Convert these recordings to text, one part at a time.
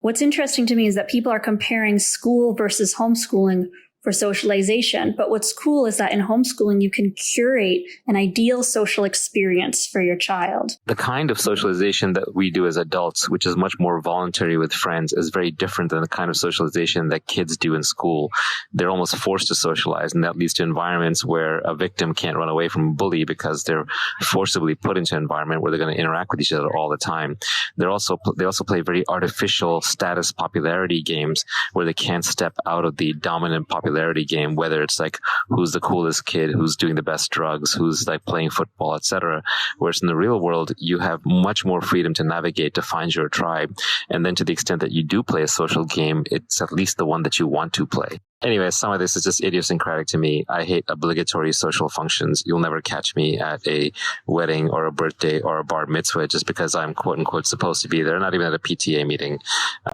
What's interesting to me is that people are comparing school versus homeschooling for socialization. But what's cool is that in homeschooling, you can curate an ideal social experience for your child. The kind of socialization that we do as adults, which is much more voluntary with friends, is very different than the kind of socialization that kids do in school. They're almost forced to socialize, and that leads to environments where a victim can't run away from a bully because they're forcibly put into an environment where they're going to interact with each other all the time. They also play very artificial status popularity games where they can't step out of the dominant popularity game, whether it's like who's the coolest kid, who's doing the best drugs, who's like playing football, etc. Whereas in the real world, you have much more freedom to navigate, to find your tribe. And then to the extent that you do play a social game, it's at least the one that you want to play. Anyway, some of this is just idiosyncratic to me. I hate obligatory social functions. You'll never catch me at a wedding or a birthday or a bar mitzvah just because I'm quote unquote supposed to be there. Not even at a PTA meeting.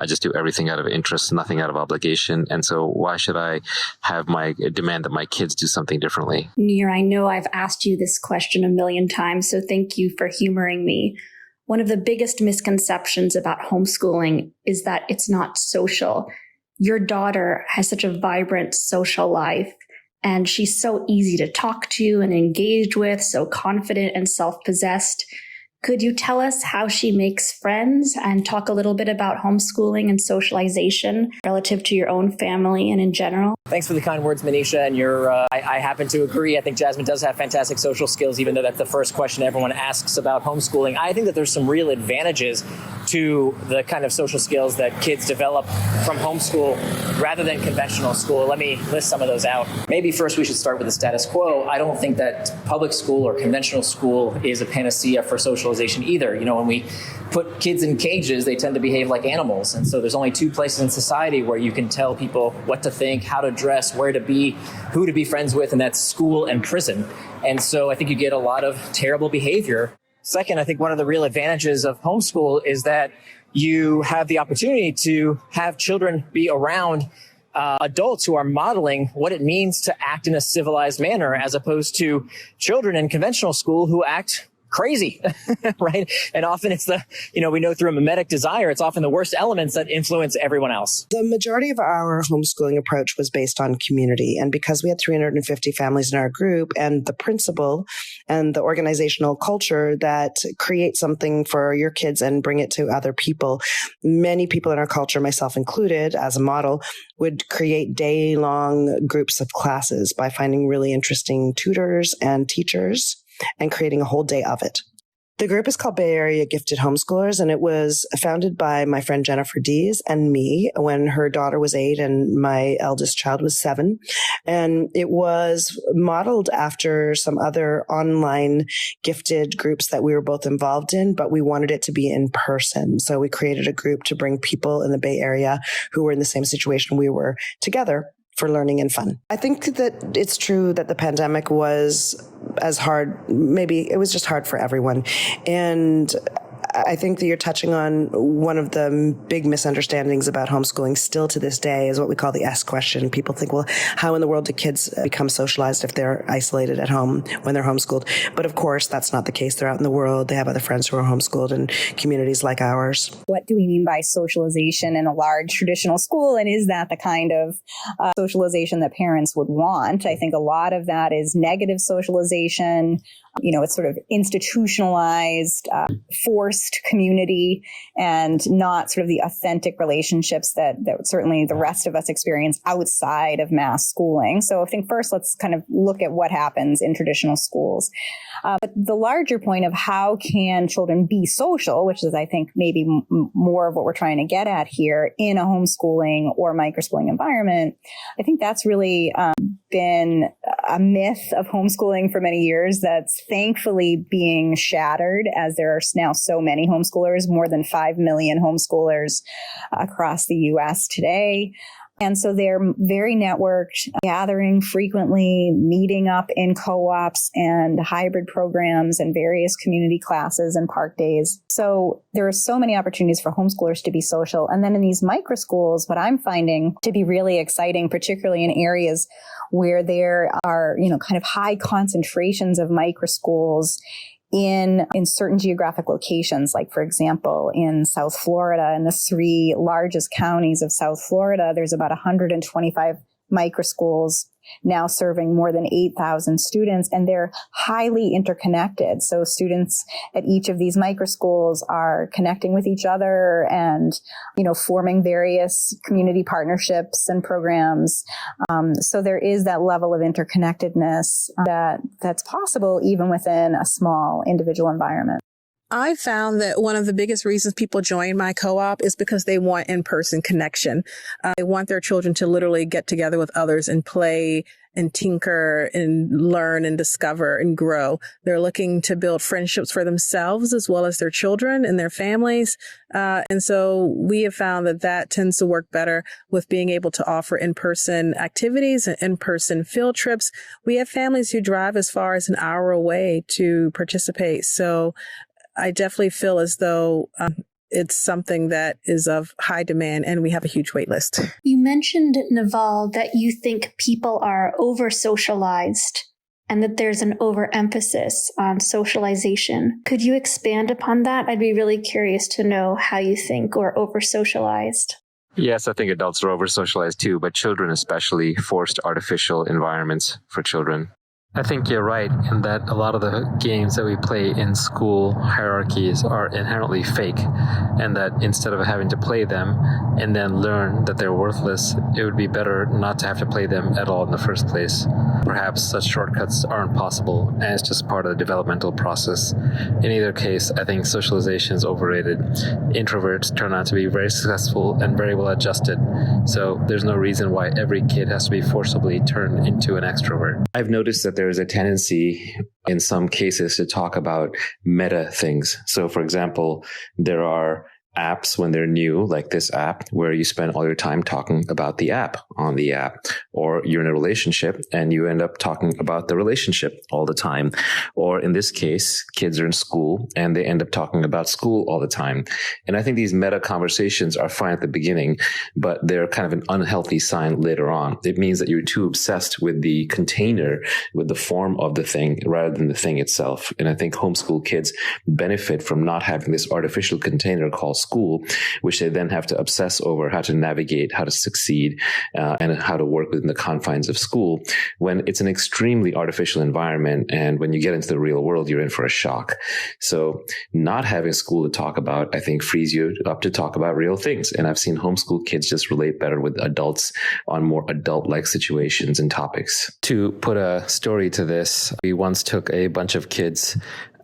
I just do everything out of interest, nothing out of obligation. And so why should I have my demand that my kids do something differently? Nir, I know I've asked you this question a million times, so thank you for humoring me. One of the biggest misconceptions about homeschooling is that it's not social. Your daughter has such a vibrant social life, and she's so easy to talk to and engage with, so confident and self-possessed. Could you tell us how she makes friends and talk a little bit about homeschooling and socialization relative to your own family and in general? Thanks for the kind words, Manisha. And I happen to agree. I think Jasmine does have fantastic social skills, even though that's the first question everyone asks about homeschooling. I think that there's some real advantages to the kind of social skills that kids develop from homeschool rather than conventional school. Let me list some of those out. Maybe first we should start with the status quo. I don't think that public school or conventional school is a panacea for socialization either. You know, when we put kids in cages, they tend to behave like animals. And so there's only two places in society where you can tell people what to think, how to dress, where to be, who to be friends with, and that's school and prison. And so I think you get a lot of terrible behavior. Second, I think one of the real advantages of homeschool is that you have the opportunity to have children be around adults who are modeling what it means to act in a civilized manner, as opposed to children in conventional school who act crazy, right? And often it's we know through a mimetic desire, it's often the worst elements that influence everyone else. The majority of our homeschooling approach was based on community. And because we had 350 families in our group, and the principle and the organizational culture that create something for your kids and bring it to other people, many people in our culture, myself included, as a model, would create day-long groups of classes by finding really interesting tutors and teachers and creating a whole day of it. The group is called Bay Area Gifted Homeschoolers, and it was founded by my friend Jennifer Dees and me when her daughter was 8 and my eldest child was 7. And it was modeled after some other online gifted groups that we were both involved in, but we wanted it to be in person. So we created a group to bring people in the Bay Area who were in the same situation we were together for learning and fun. I think that it's true that the pandemic was as hard, maybe it was just hard for everyone. And I think that you're touching on one of the big misunderstandings about homeschooling still to this day is what we call the S question. People think, well, how in the world do kids become socialized if they're isolated at home when they're homeschooled? But of course, that's not the case. They're out in the world. They have other friends who are homeschooled in communities like ours. What do we mean by socialization in a large traditional school? And is that the kind of socialization that parents would want? I think a lot of that is negative socialization. It's sort of institutionalized, forced community, and not sort of the authentic relationships that certainly the rest of us experience outside of mass schooling. So I think first let's kind of look at what happens in traditional schools. But the larger point of how can children be social, which is, I think, maybe more of what we're trying to get at here in a homeschooling or microschooling environment, I think that's really been a myth of homeschooling for many years that's thankfully being shattered as there are now so many homeschoolers, more than 5 million homeschoolers across the U.S. today. And so they're very networked, gathering frequently, meeting up in co-ops and hybrid programs and various community classes and park days. So there are so many opportunities for homeschoolers to be social. And then in these micro schools, what I'm finding to be really exciting, particularly in areas where there are, kind of high concentrations of micro schools, in certain geographic locations, like, for example, in South Florida, in the 3 largest counties of South Florida, there's about 125 microschools now serving more than 8,000 students, and they're highly interconnected. So students at each of these microschools are connecting with each other and, forming various community partnerships and programs. So there is that level of interconnectedness that's possible even within a small individual environment. I found that one of the biggest reasons people join my co-op is because they want in-person connection. They want their children to literally get together with others and play and tinker and learn and discover and grow. They're looking to build friendships for themselves as well as their children and their families. And so we have found that tends to work better with being able to offer in-person activities and in-person field trips. We have families who drive as far as an hour away to participate. So I definitely feel as though it's something that is of high demand, and we have a huge wait list. You mentioned, Naval, that you think people are over-socialized and that there's an overemphasis on socialization. Could you expand upon that? I'd be really curious to know how you think we're over-socialized. Yes, I think adults are over-socialized too, but children especially, forced artificial environments for children. I think you're right in that a lot of the games that we play in school hierarchies are inherently fake, and that instead of having to play them and then learn that they're worthless, it would be better not to have to play them at all in the first place. Perhaps such shortcuts aren't possible, and it's just part of the developmental process. In either case, I think socialization is overrated. Introverts turn out to be very successful and very well adjusted, so there's no reason why every kid has to be forcibly turned into an extrovert. I've noticed that there is a tendency in some cases to talk about meta things. So, for example, there are apps when they're new, like this app, where you spend all your time talking about the app on the app, or you're in a relationship and you end up talking about the relationship all the time. Or in this case, kids are in school and they end up talking about school all the time. And I think these meta conversations are fine at the beginning, but they're kind of an unhealthy sign later on. It means that you're too obsessed with the container, with the form of the thing rather than the thing itself. And I think homeschool kids benefit from not having this artificial container called school, which they then have to obsess over how to navigate, how to succeed, and how to work within the confines of school, when it's an extremely artificial environment. And when you get into the real world, you're in for a shock. So not having school to talk about, I think, frees you up to talk about real things. And I've seen homeschool kids just relate better with adults on more adult-like situations and topics. To put a story to this, we once took a bunch of kids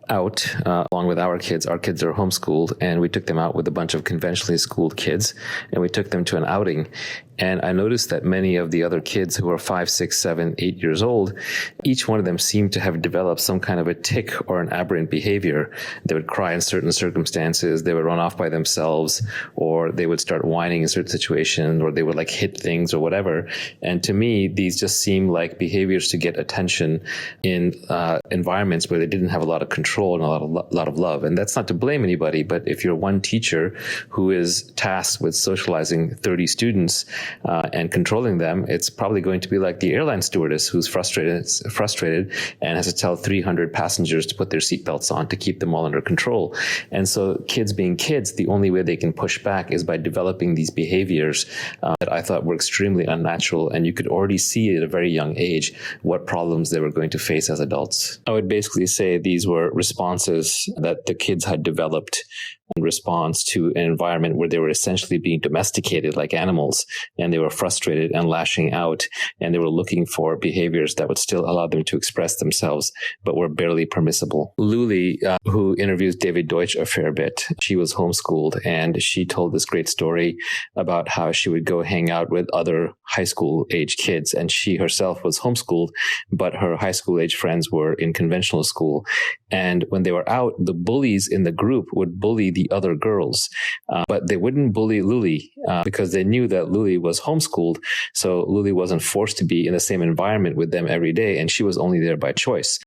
out along with our kids. Our kids are homeschooled, and we took them out with a bunch of conventionally schooled kids, and we took them to an outing. And I noticed that many of the other kids who are 5, 6, 7, 8 years old, each one of them seemed to have developed some kind of a tic or an aberrant behavior. They would cry in certain circumstances, they would run off by themselves, or they would start whining in certain situations, or they would like hit things or whatever. And to me, these just seem like behaviors to get attention in environments where they didn't have a lot of control and a lot of love. And that's not to blame anybody, but if you're one teacher who is tasked with socializing 30 students, and controlling them, it's probably going to be like the airline stewardess who's frustrated and has to tell 300 passengers to put their seatbelts on to keep them all under control. And so kids being kids, the only way they can push back is by developing these behaviors that I thought were extremely unnatural. And you could already see at a very young age what problems they were going to face as adults. I would basically say these were responses that the kids had developed in response to an environment where they were essentially being domesticated like animals, and they were frustrated and lashing out, and they were looking for behaviors that would still allow them to express themselves, but were barely permissible. Luli, who interviews David Deutsch a fair bit, she was homeschooled, and she told this great story about how she would go hang out with other high school age kids, and she herself was homeschooled, but her high school age friends were in conventional school. And when they were out, the bullies in the group would bully the other girls, but they wouldn't bully Luli because they knew that Luli was homeschooled. So Luli wasn't forced to be in the same environment with them every day, and she was only there by choice.